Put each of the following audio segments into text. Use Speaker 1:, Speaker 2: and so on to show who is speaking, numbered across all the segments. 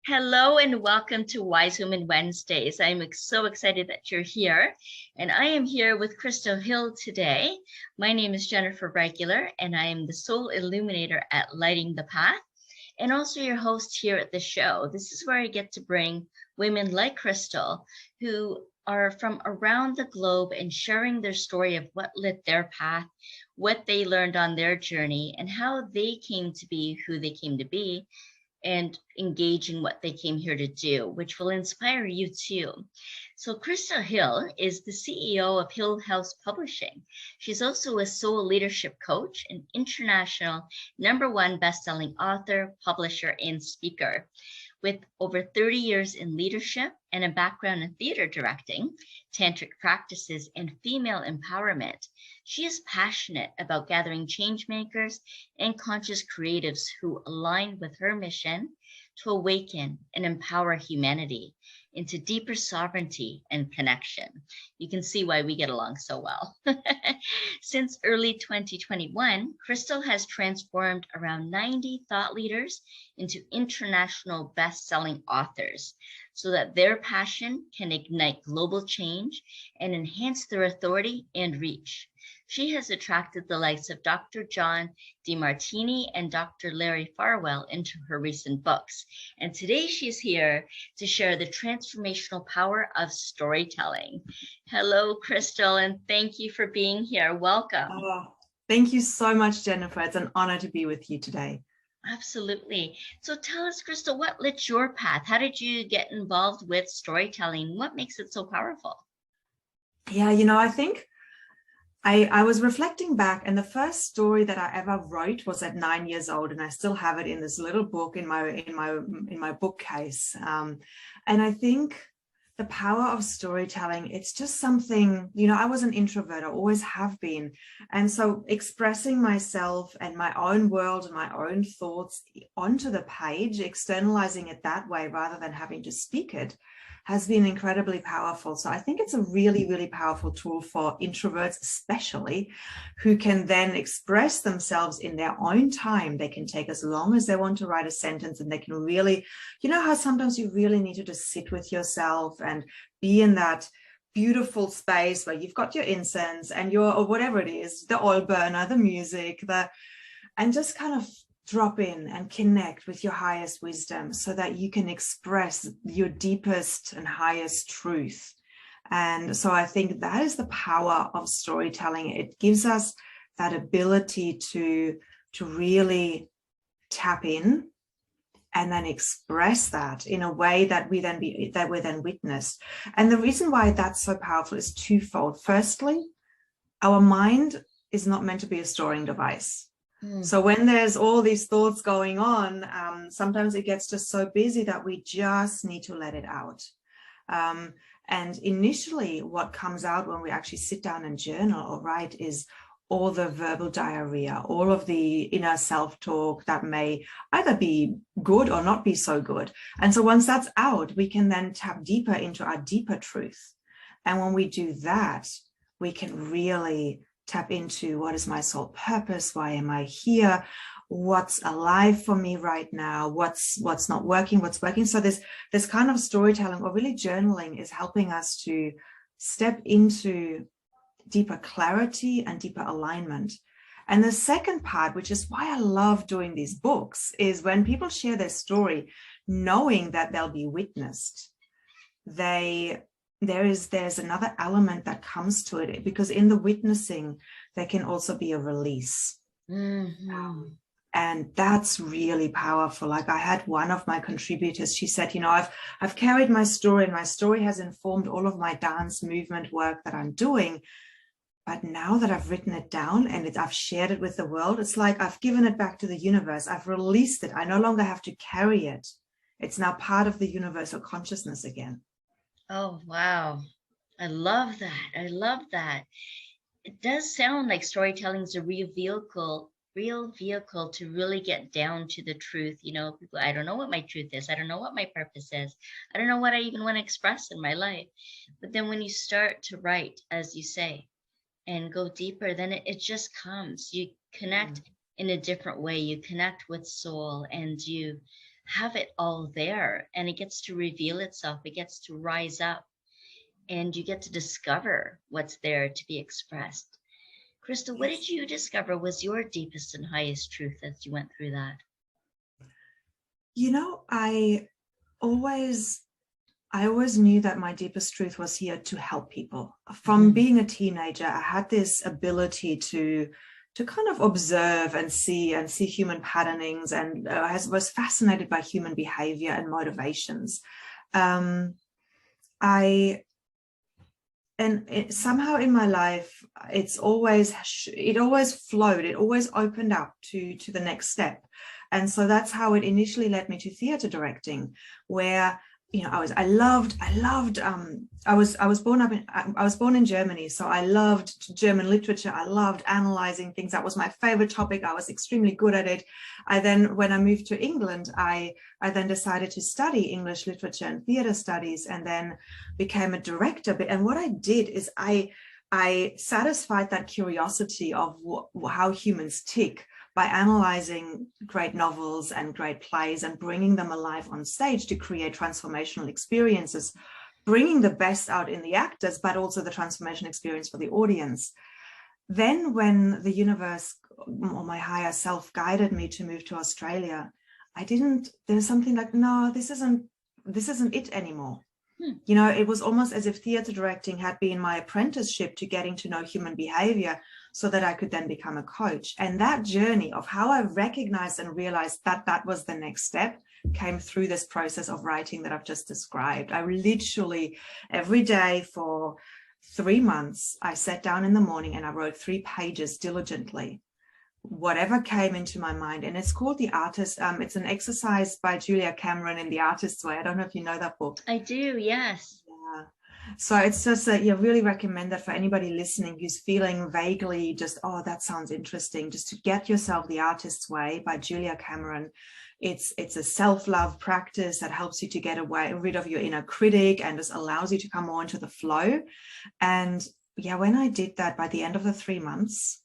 Speaker 1: Hello and welcome to Wise Women Wednesdays. I'm so excited that you're here. And I am here with Krystal Hille today. My name is Jennifer Regular, and I am the Soul Illuminator at Lighting the Path, and also your host here at the show. This is where I get to bring women like Krystal who are from around the globe and sharing their story of what lit their path, what they learned on their journey, and how they came to be who they came to be, and engage in what they came here to do, which will inspire you too. So Krystal Hille is the CEO of Hill House Publishing. She's also a soul leadership coach, an international #1 bestselling author, publisher, and speaker. With over 30 years in leadership and a background in theater directing, tantric practices, and female empowerment, she is passionate about gathering change makers and conscious creatives who align with her mission to awaken and empower humanity into deeper sovereignty and connection. You can see why we get along so well. Since early 2021, Krystal has transformed around 90 thought leaders into international best-selling authors so that their passion can ignite global change and enhance their authority and reach. She has attracted the likes of Dr. John DeMartini and Dr. Larry Farwell into her recent books. And today she's here to share the transformational power of storytelling. Hello, Krystal, and thank you for being here. Welcome.
Speaker 2: Oh, thank you so much, Jennifer. It's an honor to be with you today.
Speaker 1: Absolutely. So tell us, Krystal, what lit your path? How did you get involved with storytelling? What makes it so powerful?
Speaker 2: Yeah, I think I was reflecting back, and the first story that I ever wrote was at 9 years old, and I still have it in this little book in my bookcase. And I think the power of storytelling, it's just something, I was an introvert, I always have been. And so expressing myself and my own world and my own thoughts onto the page, externalizing it that way rather than having to speak it, has been incredibly powerful. So I think it's a really, really powerful tool for introverts, especially, who can then express themselves in their own time. They can take as long as they want to write a sentence, and they can really, how sometimes you really need to just sit with yourself and be in that beautiful space where you've got your incense and or whatever it is, the oil burner, the music, and just kind of drop in and connect with your highest wisdom so that you can express your deepest and highest truth. And so I think that is the power of storytelling. It gives us that ability to really tap in and then express that in a way that we're then witnessed. And the reason why that's so powerful is twofold. Firstly, our mind is not meant to be a storing device. So when there's all these thoughts going on, sometimes it gets just so busy that we just need to let it out. And initially what comes out when we actually sit down and journal or write is all the verbal diarrhea, all of the inner self-talk that may either be good or not be so good. And so once that's out, we can then tap deeper into our deeper truth. And when we do that, we can really tap into what is my soul purpose, why am I here, what's alive for me right now, what's not working, what's working. So this kind of storytelling, or really journaling, is helping us to step into deeper clarity and deeper alignment. And the second part, which is why I love doing these books, is when people share their story, knowing that they'll be witnessed, there's another element that comes to it, because in the witnessing, there can also be a release. And that's really powerful. Like, I had one of my contributors, she said, I've carried my story, and my story has informed all of my dance movement work that I'm doing. But now that I've written it down and I've shared it with the world, it's like I've given it back to the universe. I've released it. I no longer have to carry it. It's now part of the universal consciousness again.
Speaker 1: Oh, wow. I love that. I love that. It does sound like storytelling is a real vehicle to really get down to the truth. People, I don't know what my truth is. I don't know what my purpose is. I don't know what I even want to express in my life. But then when you start to write, as you say, and go deeper, then it just comes. You connect in a different way. You connect with soul, and you have it all there, and it gets to reveal itself. It gets to rise up, and you get to discover what's there to be expressed. Krystal, what
Speaker 2: Yes.
Speaker 1: did you discover was your deepest and highest truth as you went through that?
Speaker 2: You know, I always knew that my deepest truth was here to help people. From being a teenager, I had this ability to kind of observe and see human patternings, and was fascinated by human behavior and motivations. Somehow in my life, it always flowed. It always opened up to the next step. And so that's how it initially led me to theater directing, where, you know, I was born in Germany, so I loved German literature. I loved analyzing things. That was my favorite topic. I was extremely good at it. When I moved to England, I then decided to study English literature and theater studies, and then became a director. And what I did is I satisfied that curiosity of how humans tick by analyzing great novels and great plays and bringing them alive on stage to create transformational experiences, bringing the best out in the actors, but also the transformation experience for the audience. Then when the universe or my higher self guided me to move to Australia, there's something like, no, this isn't it anymore. You know, it was almost as if theater directing had been my apprenticeship to getting to know human behavior, so that I could then become a coach. And that journey of how I recognized and realized that that was the next step came through this process of writing that I've just described. I literally, every day for 3 months, I sat down in the morning and I wrote 3 pages diligently, whatever came into my mind. And it's called The Artist. It's an exercise by Julia Cameron in The Artist's Way. I don't know if you know that book.
Speaker 1: I do, yes.
Speaker 2: Yeah. So it's just really recommend that for anybody listening who's feeling vaguely just, oh, that sounds interesting, just to get yourself The Artist's Way by Julia Cameron. It's a self-love practice that helps you to get rid of your inner critic and just allows you to come more into the flow. And yeah, when I did that, by the end of the 3 months,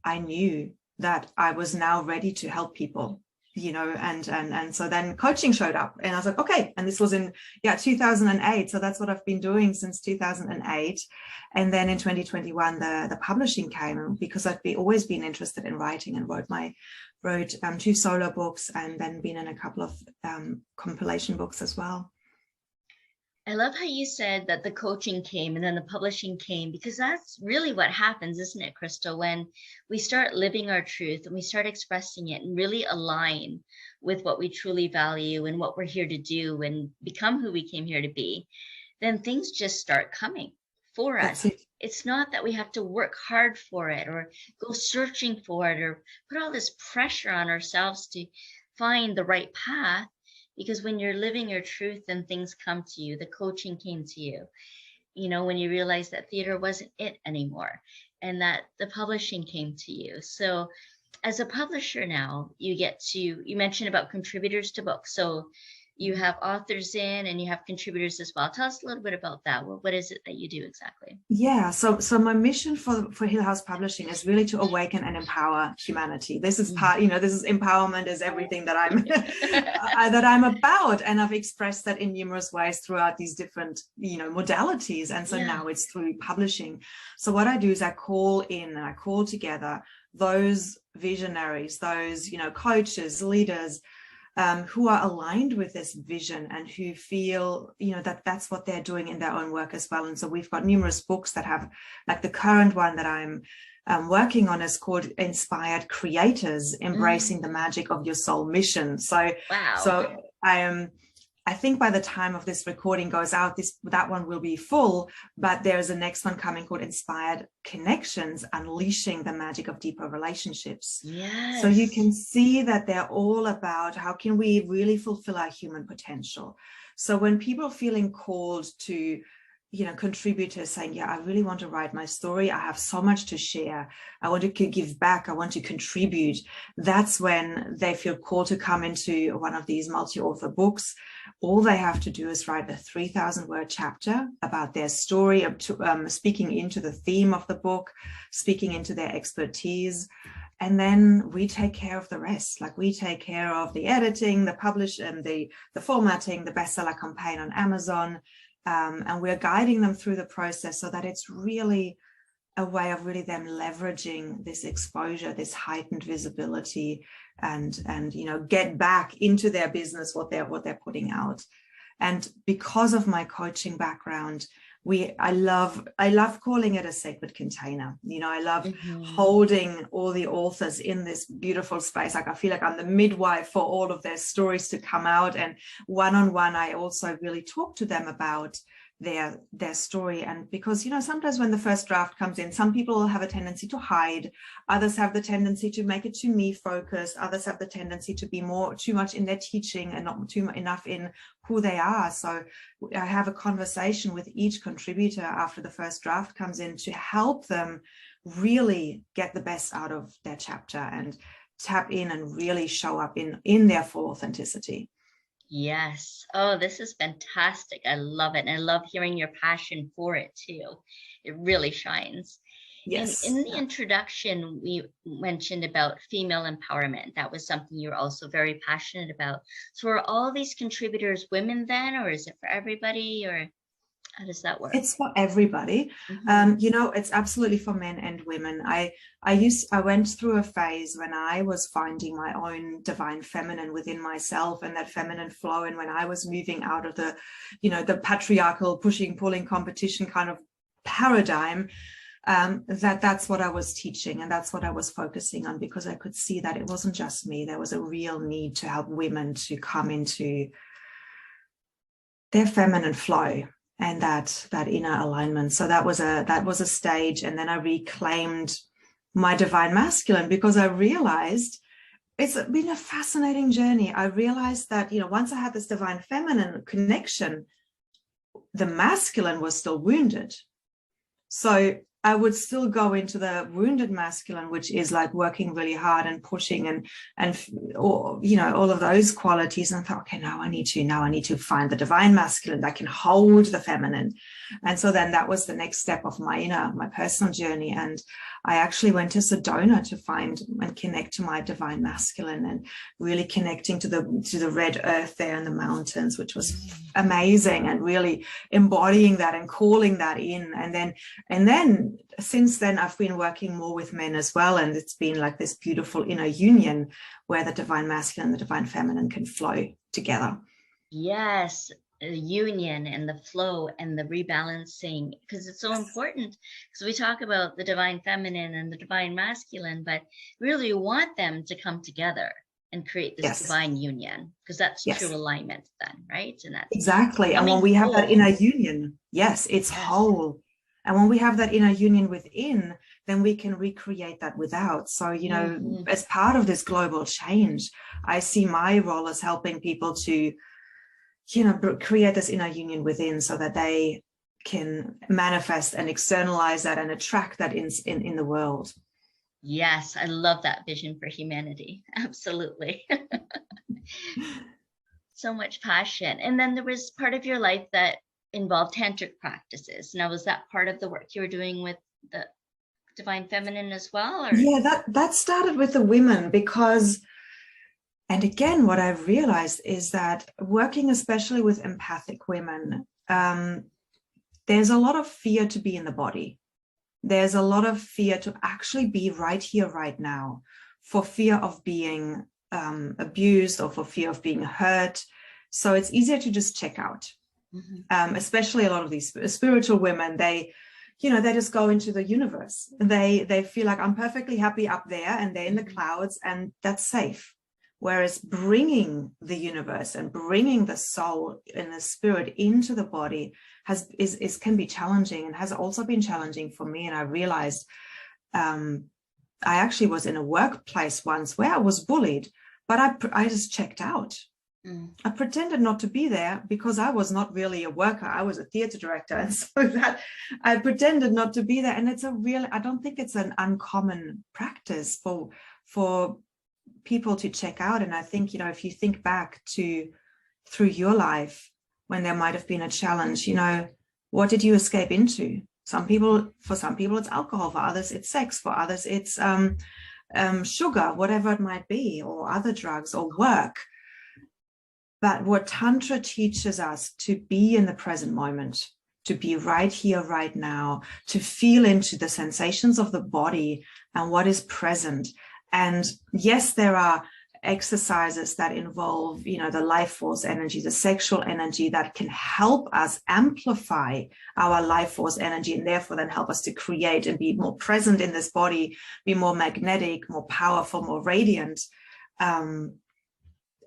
Speaker 2: I knew that I was now ready to help people, you know, and so then coaching showed up, and I was like, okay. And this was in 2008. So that's what I've been doing since 2008. And then in 2021, the publishing came, because I've always been interested in writing, and wrote 2 solo books, and then been in a couple of compilation books as well.
Speaker 1: I love how you said that the coaching came and then the publishing came, because that's really what happens, isn't it, Krystal? When we start living our truth and we start expressing it and really align with what we truly value and what we're here to do and become who we came here to be, then things just start coming for us. It's not that we have to work hard for it or go searching for it or put all this pressure on ourselves to find the right path. Because when you're living your truth, then things come to you. The coaching came to you, you know, when you realize that theater wasn't it anymore, and that the publishing came to you. So as a publisher now, you mentioned about contributors to books. So you have authors in and you have contributors as well. Tell us a little bit about that. What is it that you do exactly?
Speaker 2: Yeah, so my mission for Hill House Publishing is really to awaken and empower humanity. This is part, you know, this is empowerment is everything that I'm that I'm about, and I've expressed that in numerous ways throughout these different, you know, modalities. And so now it's through publishing. So what I do is I call together those visionaries, those, you know, coaches, leaders, who are aligned with this vision and who feel, you know, that that's what they're doing in their own work as well. And so we've got numerous books that have, like the current one that I'm working on is called Inspired Creators, Embracing the Magic of Your Soul Mission. So, so I think by the time of this recording goes out, that one will be full, but there's a next one coming called Inspired Connections, Unleashing the Magic of Deeper Relationships.
Speaker 1: Yes.
Speaker 2: So you can see that they're all about how can we really fulfill our human potential. So when people are feeling called to, you know, contributors saying, yeah, I really want to write my story. I have so much to share. I want to give back. I want to contribute. That's when they feel called to come into one of these multi-author books. All they have to do is write a 3,000-word chapter about their story, speaking into the theme of the book, speaking into their expertise. And then we take care of the rest. Like we take care of the editing, the publish, and the formatting, the bestseller campaign on Amazon. And we're guiding them through the process so that it's really a way of really them leveraging this exposure, this heightened visibility, and get back into their business what they're putting out. And because of my coaching background, I love calling it a sacred container. I love holding all the authors in this beautiful space. Like I feel like I'm the midwife for all of their stories to come out. And one-on-one, I also really talk to them about their story. And because sometimes when the first draft comes in, some people have a tendency to hide, others have the tendency to make it too me focused, others have the tendency to be too much in their teaching and not enough in who they are. So I have a conversation with each contributor after the first draft comes in to help them really get the best out of their chapter and tap in and really show up in their full authenticity.
Speaker 1: Yes. Oh, this is fantastic. I love it. And I love hearing your passion for it too. It really shines.
Speaker 2: Yes.
Speaker 1: And in the introduction, we mentioned about female empowerment. That was something you're also very passionate about. So are all these contributors women then, or is it for everybody, or how does that work?
Speaker 2: It's for everybody. It's absolutely for men and women. I went through a phase when I was finding my own divine feminine within myself and that feminine flow. And when I was moving out of the patriarchal pushing, pulling competition kind of paradigm, that's what I was teaching and that's what I was focusing on, because I could see that it wasn't just me. There was a real need to help women to come into their feminine flow and that inner alignment. So that was a stage. And then I reclaimed my divine masculine, because I realized it's been a fascinating journey. I realized that, once I had this divine feminine connection, the masculine was still wounded. So I would still go into the wounded masculine, which is like working really hard and pushing and all of those qualities. And I thought, okay, now I need to find the divine masculine that can hold the feminine. And so then that was the next step of my personal journey. And I actually went to Sedona to find and connect to my divine masculine, and really connecting to the red earth there in the mountains, which was amazing, and really embodying that and calling that in. And then since then, I've been working more with men as well. And it's been like this beautiful inner union where the divine masculine and the divine feminine can flow together.
Speaker 1: Yes. The union and the flow and the rebalancing, because it's so important. Because we talk about the divine feminine and the divine masculine, but really want them to come together and create this divine union, because that's true alignment then, right? And that's
Speaker 2: exactly. And when we have that inner union, it's whole. And when we have that inner union within, then we can recreate that without. So, as part of this global change, I see my role as helping people to create this inner union within, so that they can manifest and externalize that and attract that in the world.
Speaker 1: Yes, I love that vision for humanity. Absolutely. So much passion. And then there was part of your life that involved tantric practices. Now, was that part of the work you were doing with the divine feminine as well? Or?
Speaker 2: Yeah, that started with the women, because and again, what I've realized is that working especially with empathic women, there's a lot of fear to be in the body. There's a lot of fear to actually be right here, right now, for fear of being abused or for fear of being hurt. So it's easier to just check out, especially a lot of these spiritual women. They just go into the universe. They feel like, I'm perfectly happy up there and they're in the clouds and that's safe. Whereas bringing the universe and bringing the soul and the spirit into the body can be challenging, and has also been challenging for me. And I realized I actually was in a workplace once where I was bullied, but I just checked out. I pretended not to be there because I was not really a worker. I was a theater director. And so that I pretended not to be there. And I don't think it's an uncommon practice for people to check out. And I think, if you think back through your life, when there might have been a challenge, what did you escape into? For some people it's alcohol, for others it's sex, for others it's sugar, whatever it might be, or other drugs or work. But what Tantra teaches us to be in the present moment, to be right here, right now, to feel into the sensations of the body and what is present. And yes, there are exercises that involve, the life force energy, the sexual energy that can help us amplify our life force energy, and therefore then help us to create and be more present in this body, be more magnetic, more powerful, more radiant.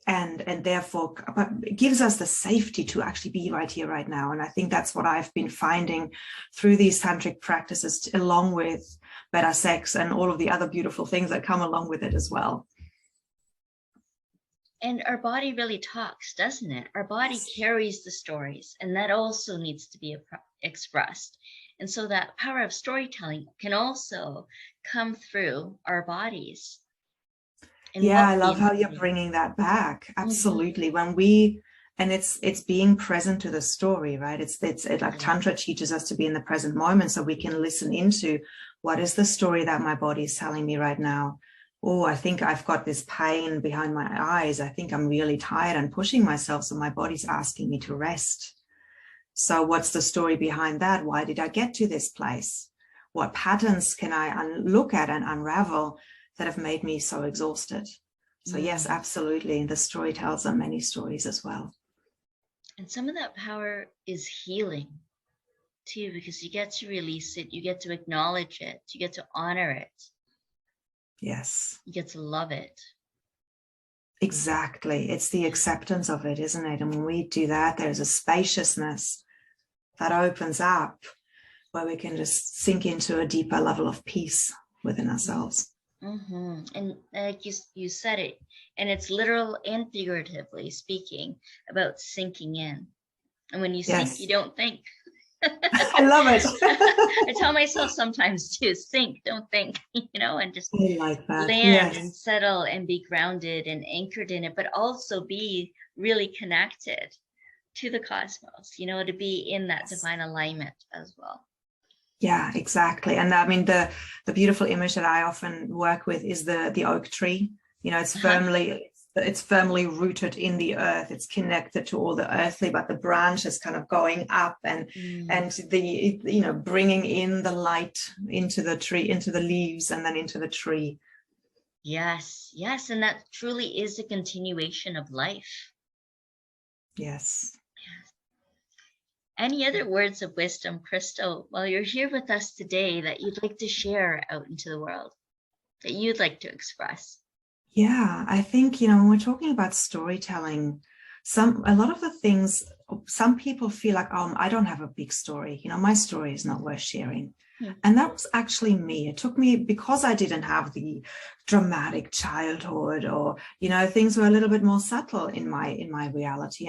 Speaker 2: And therefore it gives us the safety to actually be right here, right now. And I think that's what I've been finding through these tantric practices, along with better sex and all of the other beautiful things that come along with it as well.
Speaker 1: And our body really talks, doesn't it? Our body carries the stories, and that also needs to be expressed. And so that power of storytelling can also come through our bodies.
Speaker 2: Yeah, I love how you're bringing that back. Absolutely. When and it's being present to the story, right? It's like Tantra teaches us to be in the present moment, so we can listen into what is the story that my body is telling me right now. Oh, I think I've got this pain behind my eyes. I think I'm really tired and pushing myself, so my body's asking me to rest. So what's the story behind that? Why did I get to this place? What patterns can I look at and unravel that have made me so exhausted? So yes, absolutely. The story tells them many stories as well.
Speaker 1: And some of that power is healing too, because you get to release it, you get to acknowledge it, you get to honor it.
Speaker 2: Yes.
Speaker 1: You get to love it.
Speaker 2: Exactly. It's the acceptance of it, isn't it? And when we do that, there's a spaciousness that opens up where we can just sink into a deeper level of peace within ourselves.
Speaker 1: And like you said it, and it's literal and figuratively speaking about sinking in. And when you sink, you don't think.
Speaker 2: I love it.
Speaker 1: I tell myself sometimes to think, don't think, and just land and settle and be grounded and anchored in it, but also be really connected to the cosmos, to be in that divine alignment as well.
Speaker 2: Yeah, exactly. And I mean, the beautiful image that I often work with is the oak tree. It's firmly rooted in the earth. It's connected to all the earthly, but the branch is kind of going up and the bringing in the light into the tree, into the leaves, and then into the tree.
Speaker 1: Yes, and that truly is a continuation of life.
Speaker 2: Yes.
Speaker 1: Any other words of wisdom, Krystal, while you're here with us today, that you'd like to share out into the world, that you'd like to express?
Speaker 2: Yeah, I think, when we're talking about storytelling, a lot of the things, some people feel like, I don't have a big story. My story is not worth sharing. And that was actually me. It took me, because I didn't have the dramatic childhood, or, things were a little bit more subtle in my reality.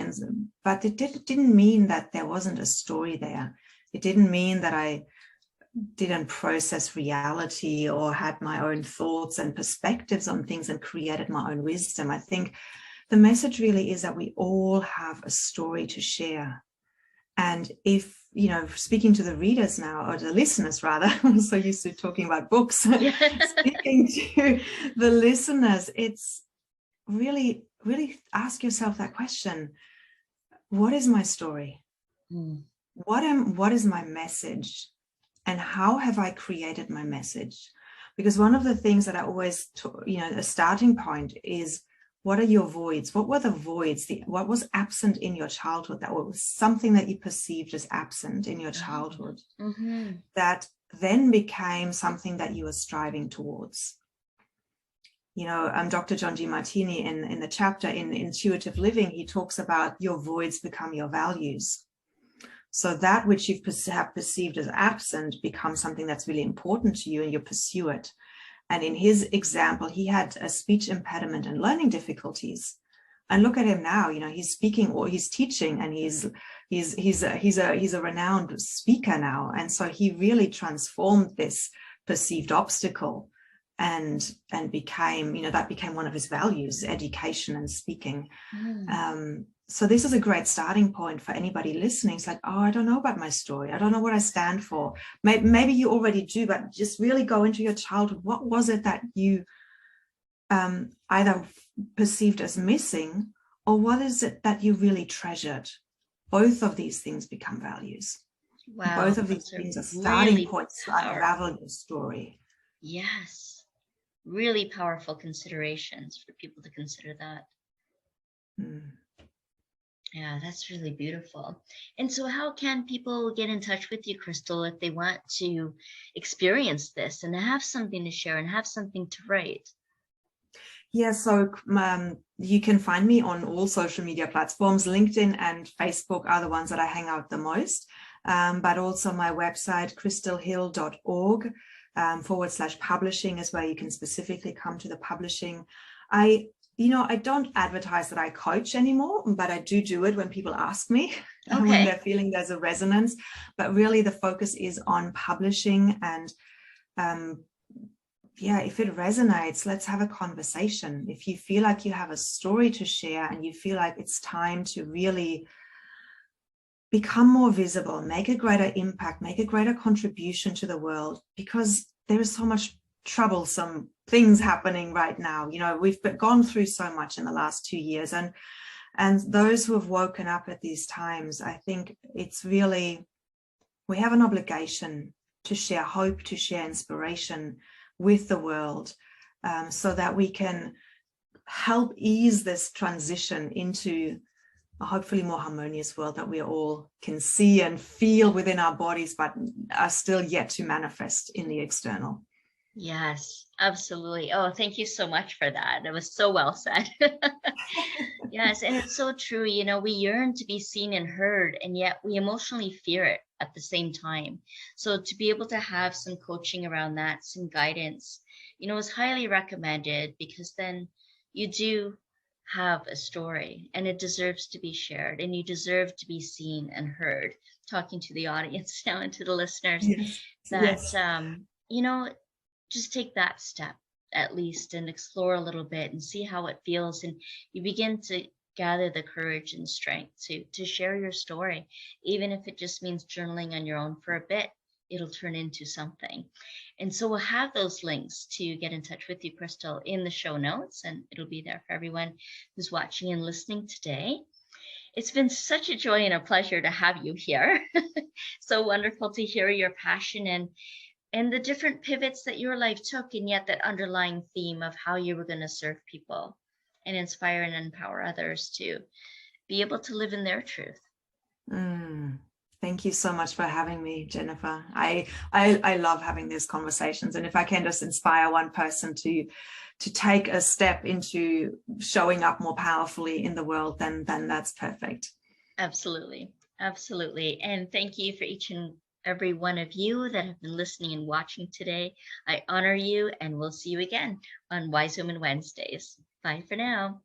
Speaker 2: But it didn't mean that there wasn't a story there. It didn't mean that I didn't process reality or had my own thoughts and perspectives on things and created my own wisdom. I think the message really is that we all have a story to share. And if, speaking to the readers now, or the listeners rather, I'm so used to talking about books, speaking to the listeners, it's really, really ask yourself that question. What is my story? What is my message? And how have I created my message? Because one of the things that I always, a starting point is, what are your voids? What were the voids? What was absent in your childhood? That was something that you perceived as absent in your childhood, that then became something that you were striving towards. Dr. John G. Martini in the chapter in Intuitive Living, he talks about your voids become your values. So that which you have perceived as absent becomes something that's really important to you, and you pursue it. And in his example, he had a speech impediment and learning difficulties. And look at him now. He's speaking or he's teaching, and he's a renowned speaker now. And so he really transformed this perceived obstacle and became, that became one of his values, education and speaking. So this is a great starting point for anybody listening. It's like, I don't know about my story. I don't know what I stand for. Maybe you already do, but just really go into your childhood. What was it that you either perceived as missing, or what is it that you really treasured? Both of these things become values.
Speaker 1: Wow.
Speaker 2: Both of these things are starting
Speaker 1: really
Speaker 2: points to
Speaker 1: powerful.
Speaker 2: unravel your story.
Speaker 1: Yes. Really powerful considerations for people to consider that. Yeah, that's really beautiful. And so how can people get in touch with you, Krystal, if they want to experience this and have something to share and have something to write?
Speaker 2: Yeah, so you can find me on all social media platforms. LinkedIn and Facebook are the ones that I hang out the most, but also my website, krystalhille.org /publishing is where you can specifically come to the publishing. I don't advertise that I coach anymore, but I do it when people ask me, when they're feeling there's a resonance. But really the focus is on publishing, and if it resonates, let's have a conversation. If you feel like you have a story to share and you feel like it's time to really become more visible, make a greater impact, make a greater contribution to the world, because there is so much troublesome things happening right now. We've gone through so much in the last 2 years, and those who have woken up at these times, I think it's really, we have an obligation to share hope, to share inspiration with the world, so that we can help ease this transition into a hopefully more harmonious world that we all can see and feel within our bodies, but are still yet to manifest in the external.
Speaker 1: Yes, absolutely. Oh, thank you so much for that. It was so well said. Yes, and it's so true. We yearn to be seen and heard, and yet we emotionally fear it at the same time. So to be able to have some coaching around that, some guidance, is highly recommended, because then you do have a story and it deserves to be shared, and you deserve to be seen and heard. Talking to the audience now and to the listeners, just take that step at least and explore a little bit and see how it feels, and you begin to gather the courage and strength to share your story. Even if it just means journaling on your own for a bit, it'll turn into something. And so we'll have those links to get in touch with you, Krystal, in the show notes, and it'll be there for everyone who's watching and listening today. It's been such a joy and a pleasure to have you here. So wonderful to hear your passion and the different pivots that your life took, and yet that underlying theme of how you were going to serve people and inspire and empower others to be able to live in their truth.
Speaker 2: Thank you so much for having me, Jennifer. I love having these conversations, and if I can just inspire one person to take a step into showing up more powerfully in the world, then that's perfect.
Speaker 1: Absolutely. And thank you for each and every one of you that have been listening and watching today. I honor you, and we'll see you again on Wise Women Wednesdays. Bye for now.